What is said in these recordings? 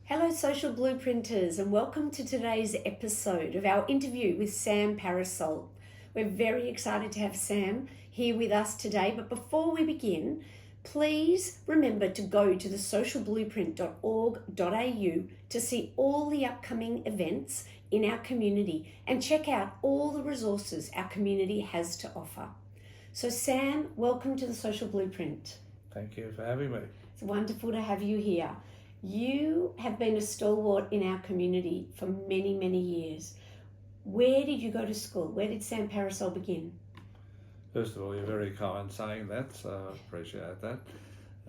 Hello, social blueprinters, and welcome to today's episode of our interview with Sam Parasol. We're very excited to have Sam here with us today, but before we begin, please remember to go to thesocialblueprint.org.au to see all the upcoming events in our community and check out all the resources our community has to offer. So Sam, welcome to the Social Blueprint. Thank you for having me. It's wonderful to have you here. You have been a stalwart in our community for many, many years. Where did you go to school? Where did Sam Parasol begin? First of all, you're very kind saying that, so I appreciate that.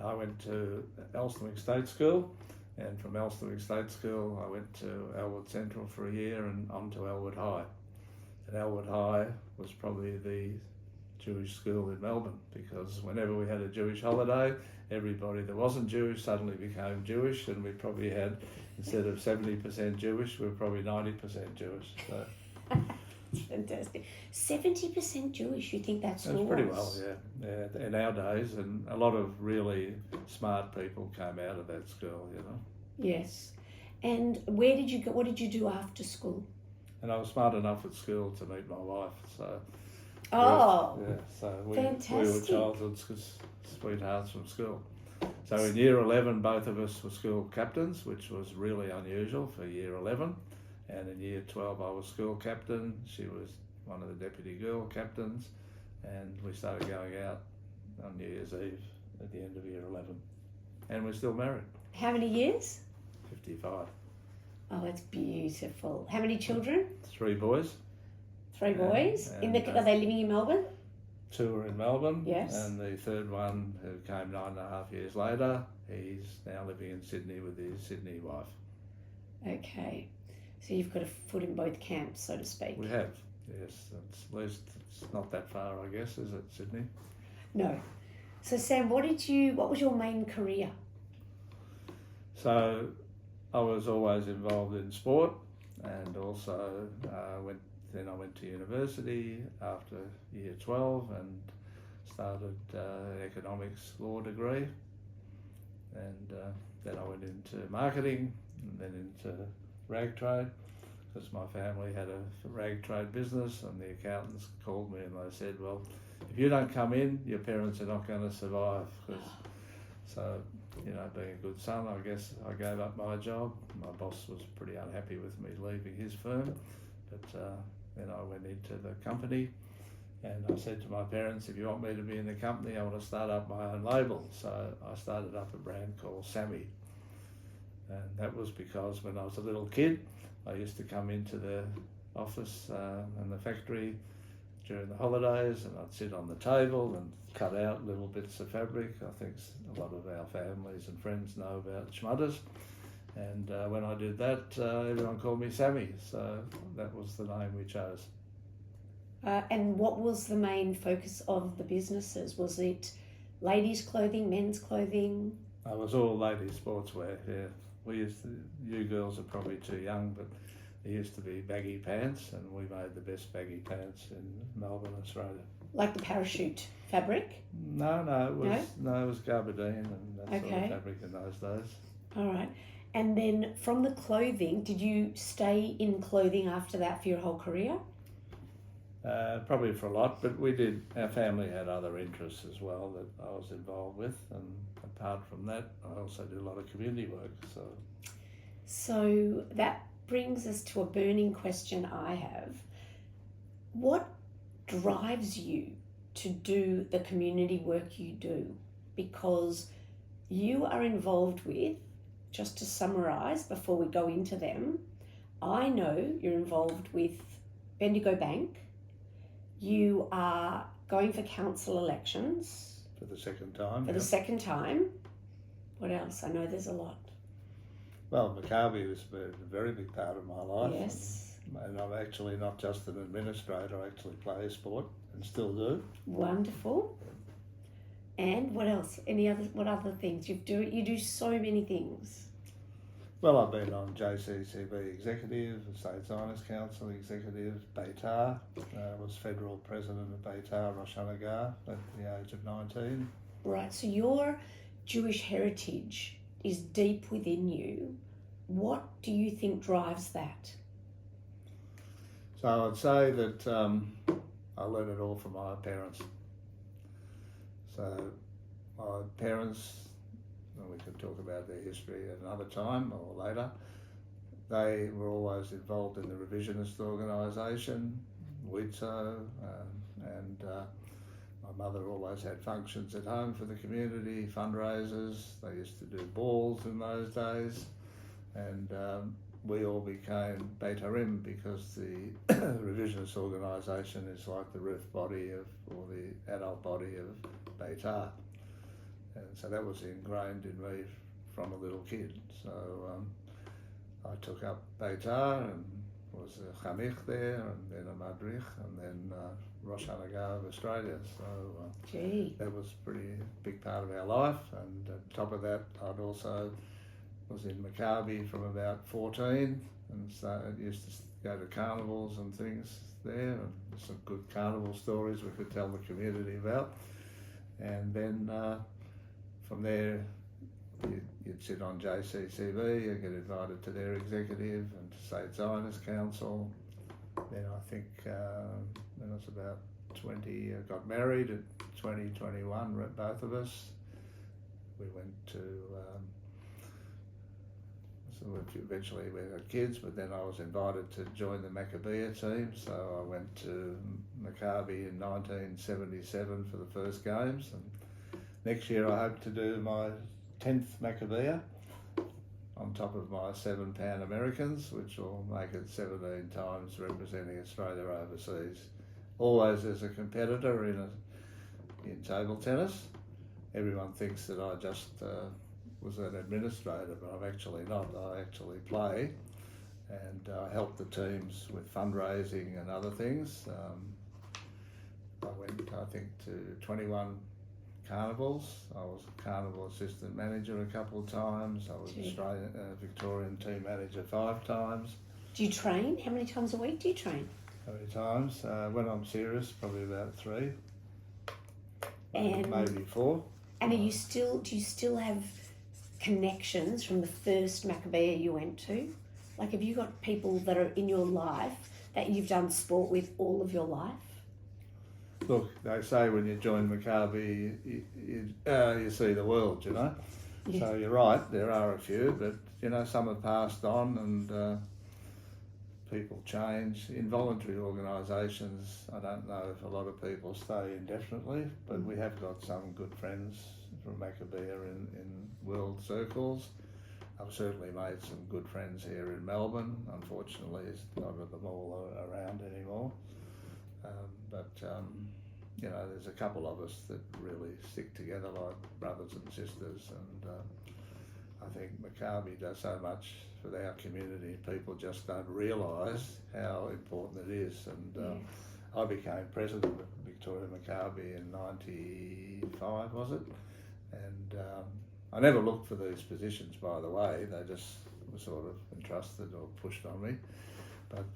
I went to Elsternwick State School, and from Elsternwick State School I went to Elwood Central for a year and on to Elwood High. And Elwood High was probably the Jewish school in Melbourne, because whenever we had a Jewish holiday, everybody that wasn't Jewish suddenly became Jewish, and we probably had, instead of 70% Jewish, we were probably 90% Jewish. So It's fantastic. 70% Jewish, you think that's that's pretty well, yeah. In our days, and a lot of really smart people came out of that school, you know. Yes. And where did you go? What did you do after school? And I was smart enough at school to meet my wife, so Oh, yeah, so we fantastic. were childhood sweethearts from school. So in year 11, both of us were school captains, which was really unusual for year 11. And in year 12, I was school captain. She was one of the deputy girl captains. And we started going out on New Year's Eve at the end of year 11. And we're still married, How many years? 55. Oh, that's beautiful. How many children? 3 boys. 3 boys. Are they living in Melbourne? 2 are in Melbourne. Yes. And the third one, who came 9.5 years later, he's now living in Sydney with his Sydney wife. Okay. So you've got a foot in both camps, so to speak. We have, yes. At least it's not that far, I guess, is it, Sydney? No. So Sam, what was your main career? So I was always involved in sport, and also I went to university after year 12 and started an economics law degree, and then I went into marketing and then into rag trade, because my family had a rag trade business, and the accountants called me and they said, well, if you don't come in, your parents are not going to survive. So, being a good son, I guess I gave up my job. My boss was pretty unhappy with me leaving his firm, but then I went into the company, and I said to my parents, if you want me to be in the company, I want to start up my own label. So I started up a brand called Sammy. And that was because when I was a little kid, I used to come into the office and the factory during the holidays, and I'd sit on the table and cut out little bits of fabric. I think a lot of our families and friends know about schmudders. And when I did that, everyone called me Sammy, so that was the name we chose. And what was the main focus of the businesses? Was it ladies' clothing, men's clothing? It was all ladies' sportswear, yeah. You girls are probably too young, but there used to be baggy pants, and we made the best baggy pants in Melbourne, Australia. Like the parachute fabric? No, it was gabardine and that sort of fabric in those days. All right. And then from the clothing, did you stay in clothing after that for your whole career? Probably for a lot, but our family had other interests as well that I was involved with, and apart from that, I also did a lot of community work. So that brings us to a burning question I have. What drives you to do the community work you do? Because you are involved with, just to summarise before we go into them, I know you're involved with Bendigo Bank. You are going for council elections. For the second time. The second time. What else? I know there's a lot. Well, Maccabi was a very big part of my life. Yes. And I'm actually not just an administrator, I actually play sport and still do. Wonderful. And what else? What other things? You do so many things. Well, I've been on JCCB Executive, State Zionist Council Executive, Beitar. Was Federal President of Beitar, Rosh Hashanah, at the age of 19. Right, so your Jewish heritage is deep within you. What do you think drives that? So I'd say that I learned it all from my parents. So my parents, and we could talk about their history at another time or later, they were always involved in the revisionist organisation, WITSO, and my mother always had functions at home for the community, fundraisers. They used to do balls in those days, and we all became Betarim because the revisionist organisation is like the Ruth body or the adult body of Beta. And so that was ingrained in me from a little kid. So I took up Beta and was a Chamich there, and then a Madrich, and then Rosh Hanagah of Australia. So that was a pretty big part of our life. And on top of that, I'd also was in Maccabi from about 14, and so I used to go to carnivals and things there, and some good carnival stories we could tell the community about. And then from there, you'd sit on JCCB, you'd get invited to their executive and to State Zionist Council. Then I think when I was about 20, I got married at 2021, both of us. We went to, so eventually we had kids, but then I was invited to join the Maccabiah team, so I went to Maccabi in 1977 for the first games, and next year I hope to do my 10th Maccabiah on top of my 7 Pan Americans, which will make it 17 times representing Australia overseas. Always as a competitor in table tennis. Everyone thinks that I just was an administrator, but I'm actually not. I actually play, and I help the teams with fundraising and other things. I went, I think, to 21 carnivals. I was a carnival assistant manager a couple of times. I was Australian Victorian team manager 5 times. Do you train? How many times a week do you train? How many times? When I'm serious, probably about 3. And maybe 4. And do you still have connections from the first Maccabiah you went to? Like, have you got people that are in your life that you've done sport with all of your life? Look, they say when you join Maccabi, you see the world, you know. Yes. So you're right, there are a few, but, you know, some have passed on and people change. In voluntary organisations, I don't know if a lot of people stay indefinitely, but we have got some good friends from Maccabiah in world circles. I've certainly made some good friends here in Melbourne. Unfortunately, none of them all are around anymore. You know, there's a couple of us that really stick together like brothers and sisters, and I think Maccabi does so much for our community. People just don't realise how important it is. And I became president of Victoria Maccabi in 95, was it? And I never looked for these positions, by the way. They just were sort of entrusted or pushed on me. But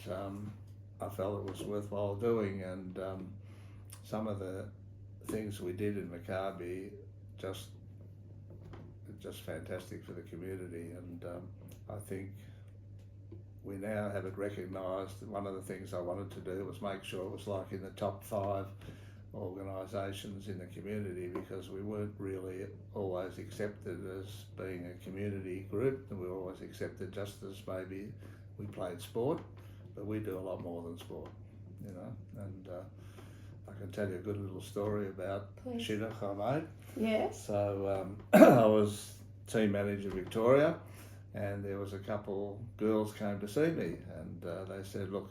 I felt it was worthwhile doing, and some of the things we did in Maccabi just fantastic for the community, and I think we now have it recognised. One of the things I wanted to do was make sure it was like in the top 5 organisations in the community, because we weren't really always accepted as being a community group, and we were always accepted just as maybe we played sport, but we do a lot more than sport, you know. And I can tell you a good little story about Shidduch I made. Yes. So I was team manager Victoria, and there was a couple girls came to see me, and they said, look,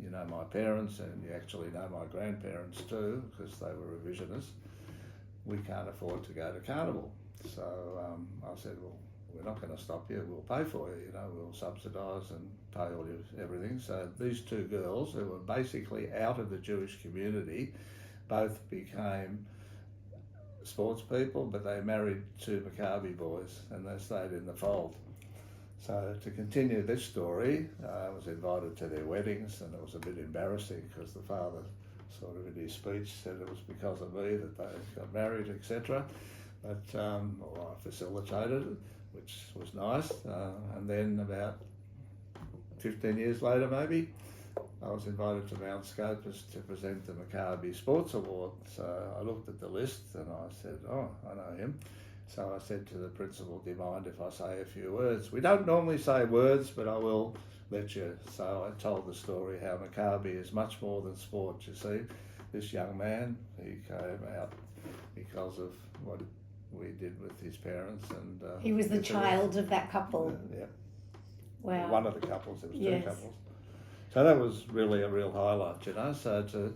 you know my parents, and you actually know my grandparents too, because they were revisionists. We can't afford to go to carnival. So I said, well, we're not going to stop you, we'll pay for you, you know, we'll subsidise and pay all your everything. So these 2 girls, who were basically out of the Jewish community, both became sports people, but they married 2 Maccabi boys, and they stayed in the fold. So to continue this story, I was invited to their weddings, and it was a bit embarrassing because the father sort of in his speech said it was because of me that they got married, etc. But I facilitated it. which was nice. And then about 15 years later, maybe, I was invited to Mount Scopus to present the Maccabi Sports Award. So I looked at the list and I said, oh, I know him. So I said to the principal, do you mind if I say a few words? We don't normally say words, but I will let you. So I told the story how Maccabi is much more than sport. You see, this young man, he came out because of what we did with his parents. And he was the child of that couple. Yeah. Wow. One of the couples, there was Yes. 2 couples. So that was really a real highlight, you know. So to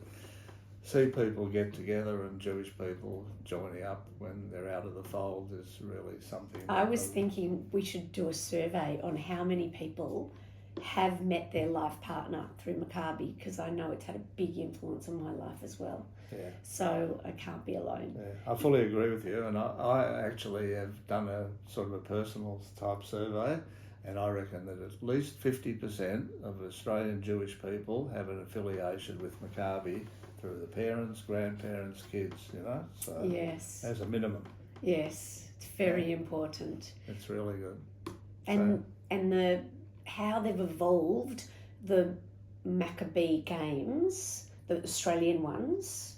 see people get together and Jewish people joining up when they're out of the fold is really something. I was thinking we should do a survey on how many people have met their life partner through Maccabi, because I know it's had a big influence on my life as well. Yeah. So I can't be alone. Yeah, I fully agree with you, and I actually have done a sort of a personal type survey, and I reckon that at least 50% of Australian Jewish people have an affiliation with Maccabi through the parents, grandparents, kids, you know, so Yes. as a minimum. Yes, it's very important. It's really good. And the how they've evolved the Maccabi games, the Australian ones.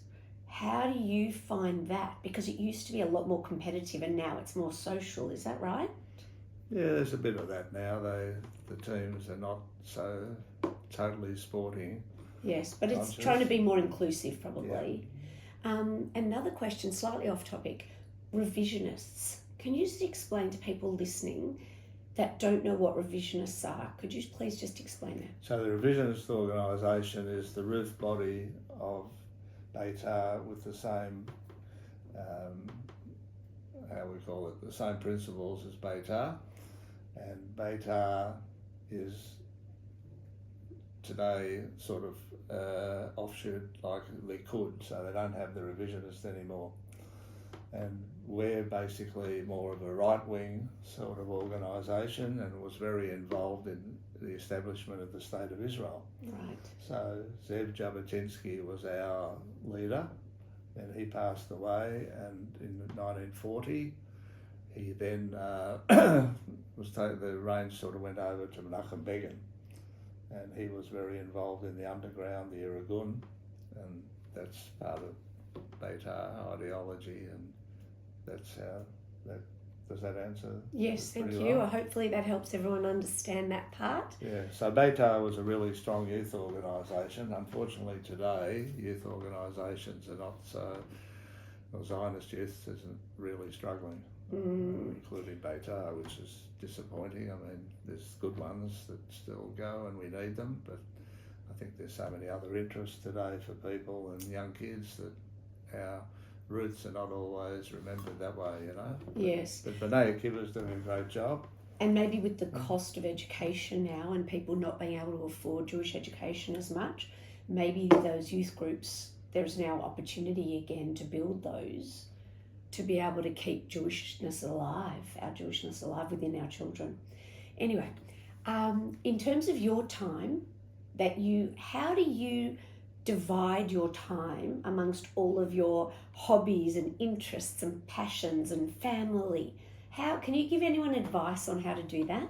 How do you find that? Because it used to be a lot more competitive and now it's more social, is that right? Yeah, there's a bit of that now. The teams are not so totally sporting. Yes, but it's conscious. trying to be more inclusive probably. Yeah. Another question, slightly off topic, revisionists. Can you just explain to people listening that don't know what revisionists are? Could you please just explain that? So the revisionist organisation is the Ruth body of Beitar with the same, how we call it, the same principles as Beitar. And Beitar is today sort of offshoot like Likud, so they don't have the revisionists anymore. And we're basically more of a right-wing sort of organisation and was very involved in the establishment of the State of Israel. Right. So Zev Jabotinsky was our leader, and he passed away, and in 1940 he then the reins sort of went over to Menachem Begin, and he was very involved in the underground, the Irgun, and that's part of Beitar ideology, and that's how that. Does that answer? Yes, thank you. Well? Hopefully that helps everyone understand that part. Yeah, so Beitar was a really strong youth organisation. Unfortunately today, youth organisations are not so, Zionist youth isn't really struggling, including Beitar, which is disappointing. I mean, there's good ones that still go and we need them, but I think there's so many other interests today for people and young kids that our roots are not always remembered that way, you know. Yes. But B'nai Akiva's doing a great job. And maybe with the cost of education now and people not being able to afford Jewish education as much, maybe those youth groups, there's now opportunity again to build those, to be able to keep Jewishness alive, our Jewishness alive within our children. Anyway, in terms of your time, how do you divide your time amongst all of your hobbies and interests and passions and family? How can you give anyone advice on how to do that?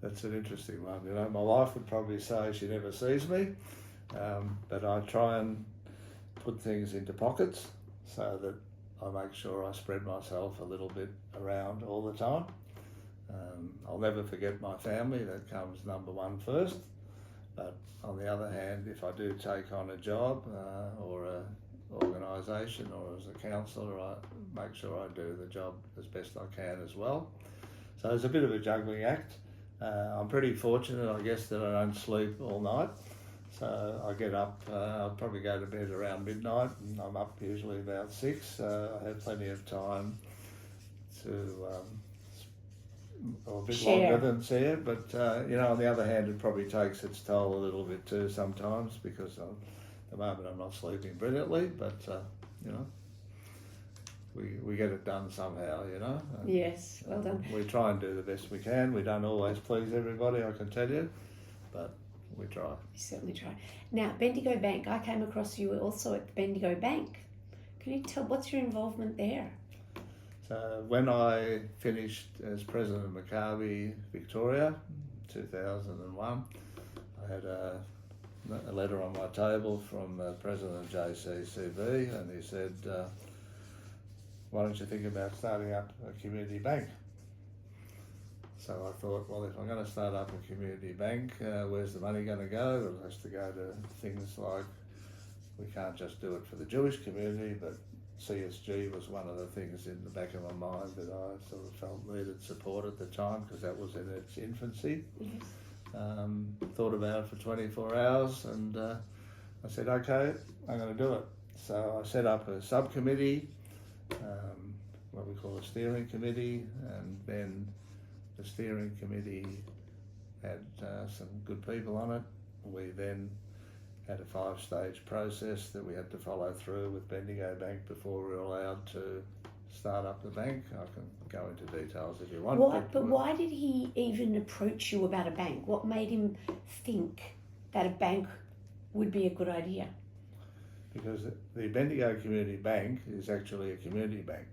That's an interesting one. You know, my wife would probably say she never sees me, but I try and put things into pockets so that I make sure I spread myself a little bit around all the time. I'll never forget my family. That comes number one first. But on the other hand, if I do take on a job or an organisation or as a councillor, I make sure I do the job as best I can as well. So it's a bit of a juggling act. I'm pretty fortunate, I guess, that I don't sleep all night. So I get up, I'll probably go to bed around midnight, and I'm up usually about 6. So I have plenty of time to... or a bit share. Longer than share, but you know, on the other hand, it probably takes its toll a little bit too sometimes, because at the moment I'm not sleeping brilliantly, but you know, we get it done somehow, you know. Yes, well done. We try and do the best we can. We don't always please everybody, I can tell you, but we try. We certainly try. Now, Bendigo Bank, I came across you also at the Bendigo Bank. Can you tell, what's your involvement there? So when I finished as president of Maccabi Victoria, 2001, I had a letter on my table from the president of JCCB, and he said, why don't you think about starting up a community bank? So I thought, well, if I'm going to start up a community bank, where's the money going to go? It has to go to things like, we can't just do it for the Jewish community, but CSG was one of the things in the back of my mind that I sort of felt needed support at the time, because that was in its infancy. Yes. Thought about it for 24 hours, and I said, okay, I'm going to do it. So I set up a subcommittee, what we call a steering committee, and then the steering committee had some good people on it. We then had a 5-stage process that we had to follow through with Bendigo Bank before we were allowed to start up the bank. I can go into details if you want. But why did he even approach you about a bank? What made him think that a bank would be a good idea? Because the Bendigo Community Bank is actually a community bank.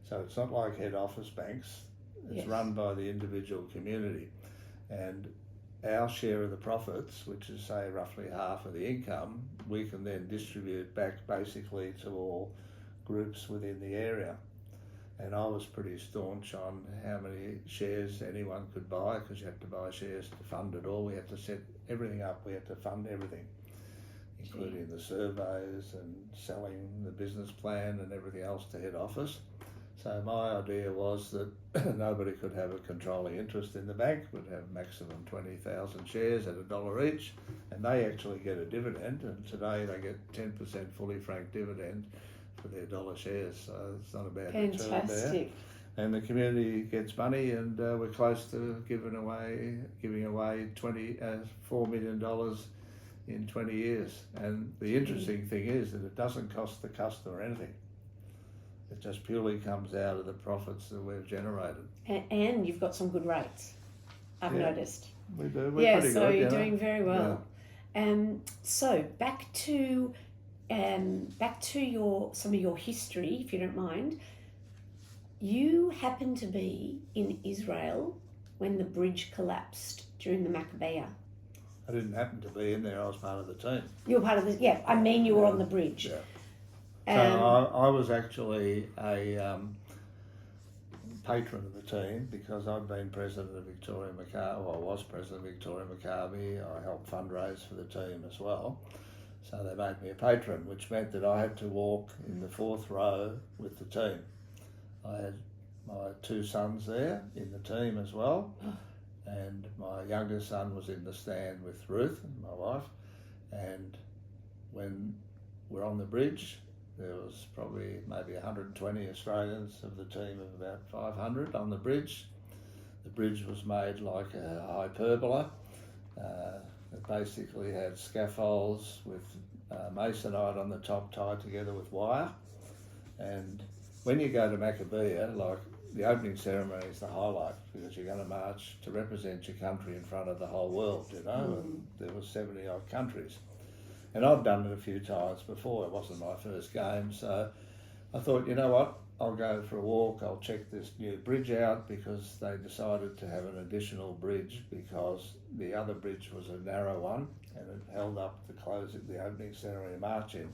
So it's not like head office banks. It's Yes. run by the individual community. And our share of the profits, which is say roughly half of the income, we can then distribute back basically to all groups within the area. And I was pretty staunch on how many shares anyone could buy, because you had to buy shares to fund it all. We had to set everything up. We had to fund everything, including the surveys and selling the business plan and everything else to head office. So my idea was that nobody could have a controlling interest in the bank. We'd have maximum 20,000 shares at $1 each, and they actually get a dividend, and today they get 10% fully franked dividend for their $1 shares, so it's not a bad return there. Fantastic. And the community gets money, and we're close to giving away $4 million in 20 years. And the interesting thing is that it doesn't cost the customer anything. It just purely comes out of the profits that we've generated. And you've got some good rates, I've noticed. We do. We're pretty so good, you're doing very well. So back to some of your history, if you don't mind. You happened to be in Israel when the bridge collapsed during the Maccabiah. I didn't happen to be in there. I was part of the team. You were part of the, I mean you were on the bridge. Yeah. So I was actually a patron of the team, because I'd been president of Victoria Maccabi, or I was president of Victoria Maccabi. I helped fundraise for the team as well. So they made me a patron, which meant that I had to walk in the 4th row with the team. I had my 2 sons there in the team as well, and my youngest son was in the stand with Ruth, my wife, and when we're on the bridge, there was probably maybe 120 Australians of the team of about 500 on the bridge. The bridge was made like a hyperbola. It basically had scaffolds with masonite on the top tied together with wire. And when you go to Maccabiah, like, the opening ceremony is the highlight, because you're going to march to represent your country in front of the whole world, you know, and there were 70 odd countries. And I've done it a few times before. It wasn't my first game, so I thought, you know what, I'll go for a walk, I'll check this new bridge out, because they decided to have an additional bridge because the other bridge was a narrow one and it held up the opening ceremony march in.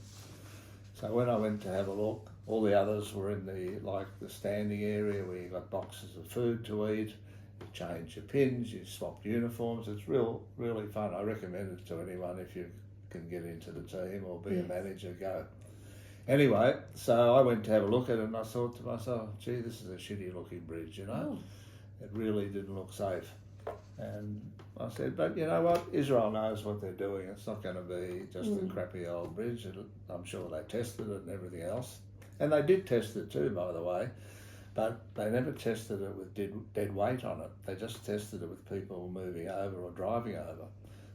So when I went to have a look, all the others were in the standing area where you got boxes of food to eat, you change your pins, you swapped uniforms. It's really fun. I recommend it to anyone if you can get into the team or be a manager, go. Anyway, so I went to have a look at it, and I thought to myself, gee, this is a shitty looking bridge, you know. It really didn't look safe. And I said, but you know what, Israel knows what they're doing. It's not going to be just a crappy old bridge. I'm sure they tested it and everything else. And they did test it too, by the way, but they never tested it with dead weight on it. They just tested it with people moving over or driving over.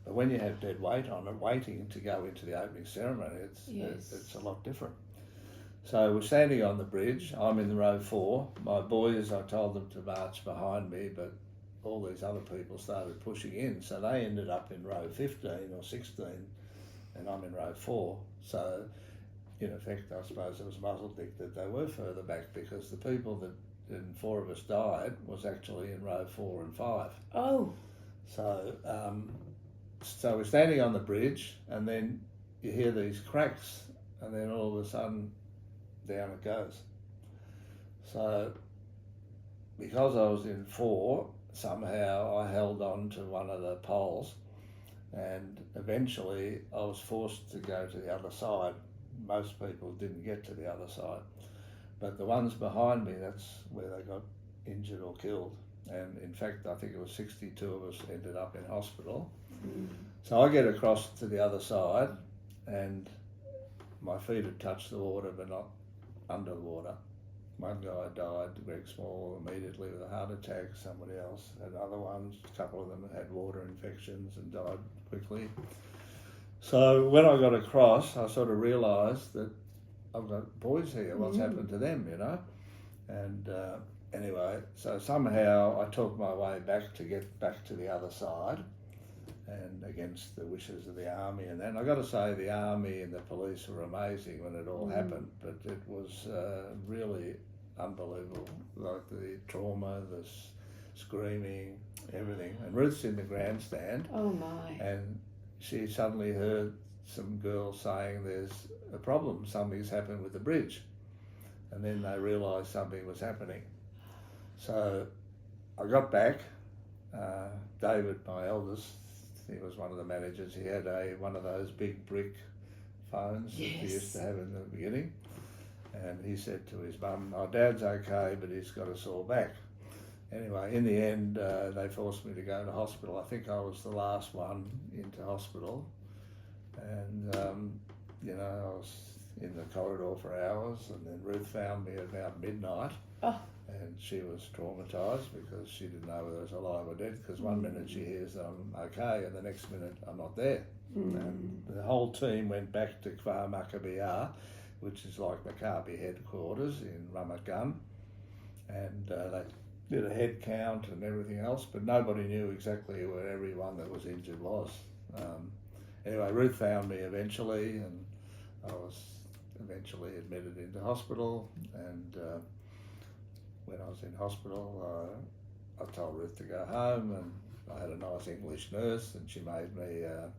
But when you have dead weight on it, waiting to go into the opening ceremony, it's a lot different. So we're standing on the bridge. I'm in the row 4. My boys, I told them to march behind me, but all these other people started pushing in. So they ended up in row 15 or 16, and I'm in row 4. So in effect, I suppose it was muzzle dick that they were further back, because the people that and 4 of us died was actually in row 4 and 5. Oh. So, so we're standing on the bridge, and then you hear these cracks, and then all of a sudden, down it goes. So, because I was in 4, somehow I held on to one of the poles, and eventually I was forced to go to the other side. Most people didn't get to the other side, but the ones behind me, that's where they got injured or killed. And in fact, I think it was 62 of us ended up in hospital. So I get across to the other side, and my feet had touched the water but not under the water. One guy died, Greg Small, immediately with a heart attack. Somebody else had other ones. A couple of them had water infections and died quickly. So when I got across, I sort of realised that I've got boys here. What's happened to them, you know? And anyway, so somehow I took my way back to get back to the other side, and against the wishes of the army. And then I got to say, the army and the police were amazing when it all happened, but it was really unbelievable. Like the trauma, the screaming, everything. And Ruth's in the grandstand. Oh my. And she suddenly heard some girls saying there's a problem, something's happened with the bridge. And then they realised something was happening. So I got back. David, my eldest, he was one of the managers. He had one of those big brick phones that he used to have in the beginning. And he said to his mum, "Oh, Dad's okay, but he's got a sore back." Anyway, in the end, they forced me to go to hospital. I think I was the last one into hospital. And, you know, I was in the corridor for hours, and then Ruth found me at about midnight. Oh. And she was traumatised because she didn't know whether I was alive or dead, because one minute she hears I'm okay and the next minute I'm not there. And the whole team went back to Maccabiah, which is like Maccabi headquarters in Ramat Gan, and they did a head count and everything else, but nobody knew exactly where everyone that was injured was. Anyway, Ruth found me eventually, and I was eventually admitted into hospital, and when I was in hospital, I told Ruth to go home, and I had a nice English nurse, and she made me a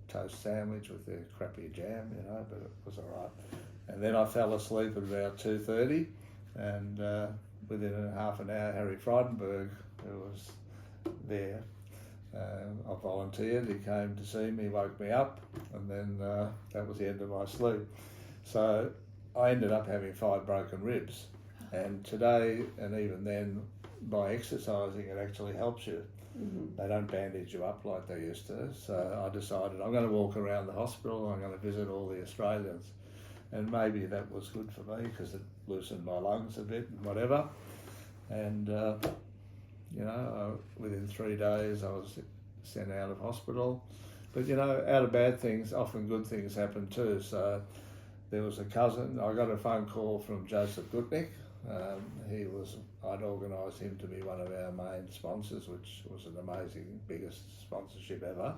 toast sandwich with the crappy jam, you know, but it was all right. And then I fell asleep at about 2:30, and within half an hour, Harry Frydenberg, who was there, I volunteered. He came to see me, woke me up, and then that was the end of my sleep. So I ended up having 5 broken ribs. And today, and even then, by exercising, it actually helps you. They don't bandage you up like they used to. So I decided I'm going to walk around the hospital, I'm going to visit all the Australians. And maybe that was good for me because it loosened my lungs a bit and whatever. And, you know, within 3 days I was sent out of hospital. But, you know, out of bad things, often good things happen too. So there was a cousin, I got a phone call from Joseph Gutnick. I'd organised him to be one of our main sponsors, which was an amazing, biggest sponsorship ever.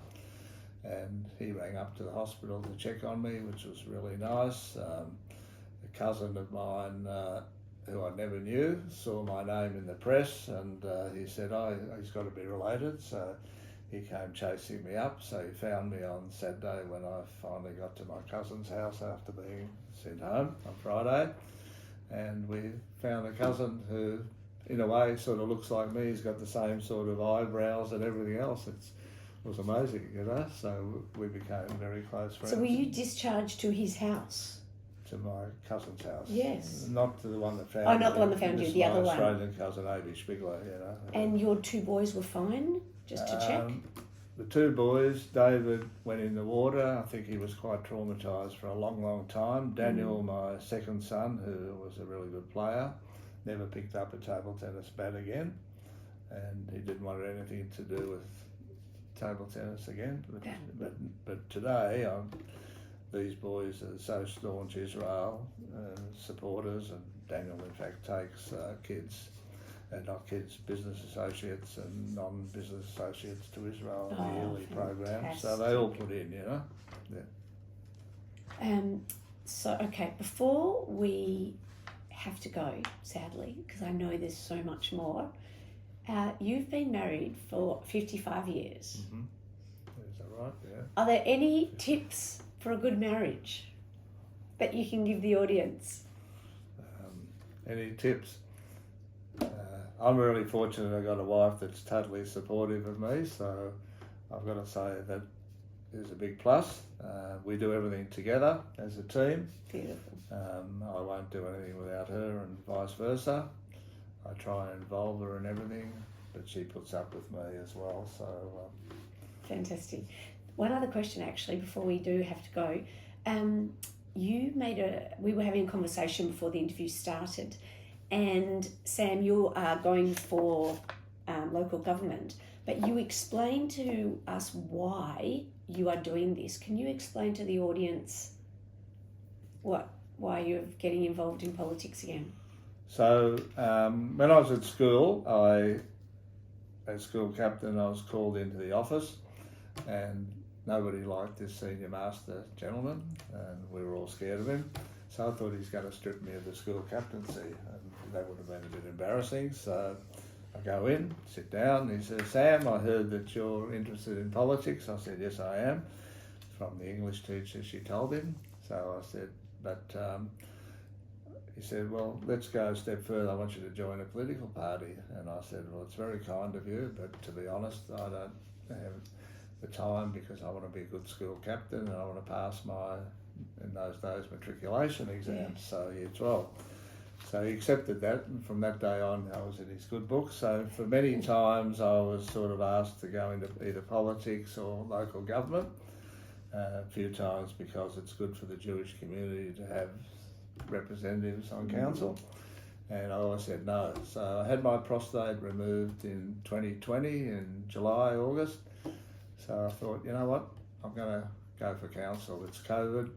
And he rang up to the hospital to check on me, which was really nice. A cousin of mine, who I never knew, saw my name in the press, and he said, "Oh, he's got to be related." So he came chasing me up. So he found me on Saturday when I finally got to my cousin's house after being sent home on Friday. And we found a cousin who, in a way, sort of looks like me. He's got the same sort of eyebrows and everything else. It was amazing, you know. So we became very close friends. So were you discharged to his house? To my cousin's house. Yes. Not to the one that found me. Oh, not the one that found you, the other one. Australian cousin, A.B. Spigler, you know. And your 2 boys were fine, just to check? The 2 boys, David went in the water. I think he was quite traumatised for a long, long time. Daniel, my second son, who was a really good player, never picked up a table tennis bat again, and he didn't want anything to do with table tennis again. But today, these boys are so staunch Israel supporters, and Daniel, in fact, takes kids. And not kids, business associates and non-business associates to Israel in the yearly program. So they all put in, you know. Yeah. So, okay, before we have to go, sadly, because I know there's so much more. You've been married for 55 years. Mm-hmm. Is that right? Yeah. Are there any tips for a good marriage that you can give the audience? Any tips? I'm really fortunate I got a wife that's totally supportive of me, so I've got to say that is a big plus. We do everything together as a team. Beautiful. I won't do anything without her and vice versa. I try and involve her in everything, but she puts up with me as well. So Fantastic. One other question actually before we do have to go. We were having a conversation before the interview started, and Sam, you are going for local government, but you explained to us why you are doing this. Can you explain to the audience why you're getting involved in politics again? So when I was at school, as school captain, I was called into the office, and nobody liked this senior master gentleman, and we were all scared of him. So I thought he's going to strip me of the school captaincy, and that would have been a bit embarrassing. So I go in, sit down, he says, "Sam, I heard that you're interested in politics." I said, "Yes, I am," from the English teacher, she told him. So I said, but he said, "Well, let's go a step further. I want you to join a political party." And I said, "Well, it's very kind of you, but to be honest, I don't have the time because I want to be a good school captain and I want to pass my, in those days, matriculation exams." So year 12. So he accepted that, and from that day on I was in his good books. So for many times I was sort of asked to go into either politics or local government, a few times because it's good for the Jewish community to have representatives on council, and I always said no. So I had my prostate removed in 2020 in July, August. So I thought, you know what, I'm going to go for council. It's COVID.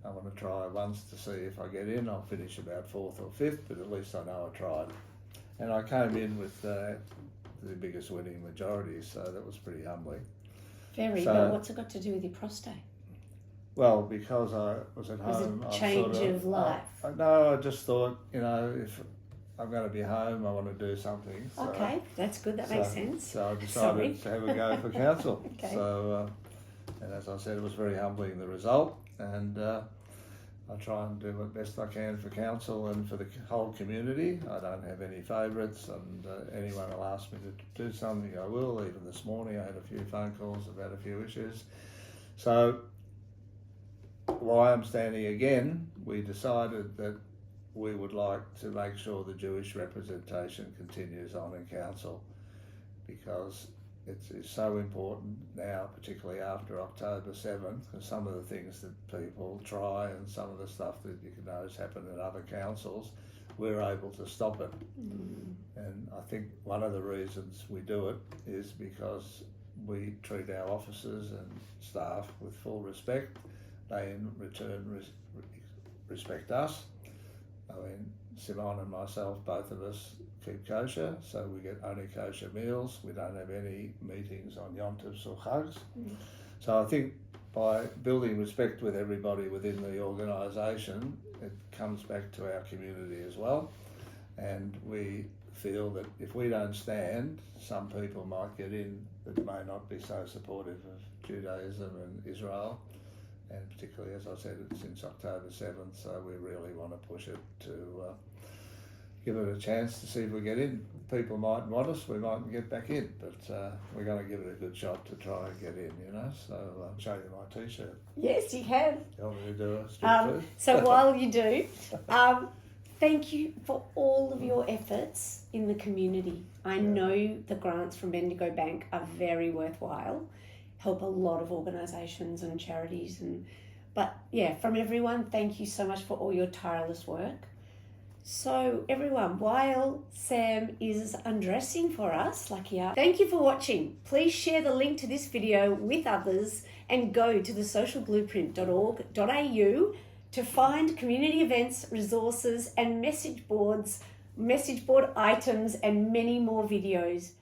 I want to try once to see if I get in. I'll finish about 4th or 5th, but at least I know I tried. And I came in with the biggest winning majority, so that was pretty humbling. But what's it got to do with your prostate? Well, because I was at home. Was it change of life? No, I just thought, you know, if I'm going to be home, I want to do something. So, okay, that's good. That makes sense. So I decided to have a go for council. Okay. So, and as I said, it was very humbling, the result. And I try and do the best I can for council and for the whole community. I don't have any favourites, and anyone will ask me to do something, I will. Even this morning I had a few phone calls about a few issues. So why I'm standing again, we decided that we would like to make sure the Jewish representation continues on in council, because it's so important now, particularly after October 7th, because some of the things that people try and some of the stuff that you can notice happen in other councils, we're able to stop it. And I think one of the reasons we do it is because we treat our officers and staff with full respect. They in return respect us. I mean, Simone and myself, both of us keep kosher, so we get only kosher meals. We don't have any meetings on Yom Tovs or Chags. So I think by building respect with everybody within the organisation, it comes back to our community as well. And we feel that if we don't stand, some people might get in that may not be so supportive of Judaism and Israel. And particularly, as I said, since October 7th, so we really want to push it to give it a chance to see if we get in. People might want us, we mightn't get back in, but we're going to give it a good shot to try and get in, you know. So I'll show you my T-shirt. Yes, you can. You want me to do a strip too? So while you do, thank you for all of your efforts in the community. I know the grants from Bendigo Bank are very worthwhile. Help a lot of organisations and charities, but from everyone, thank you so much for all your tireless work. So everyone, while Sam is undressing for us, thank you for watching. Please share the link to this video with others and go to thesocialblueprint.org.au to find community events, resources and message board items and many more videos.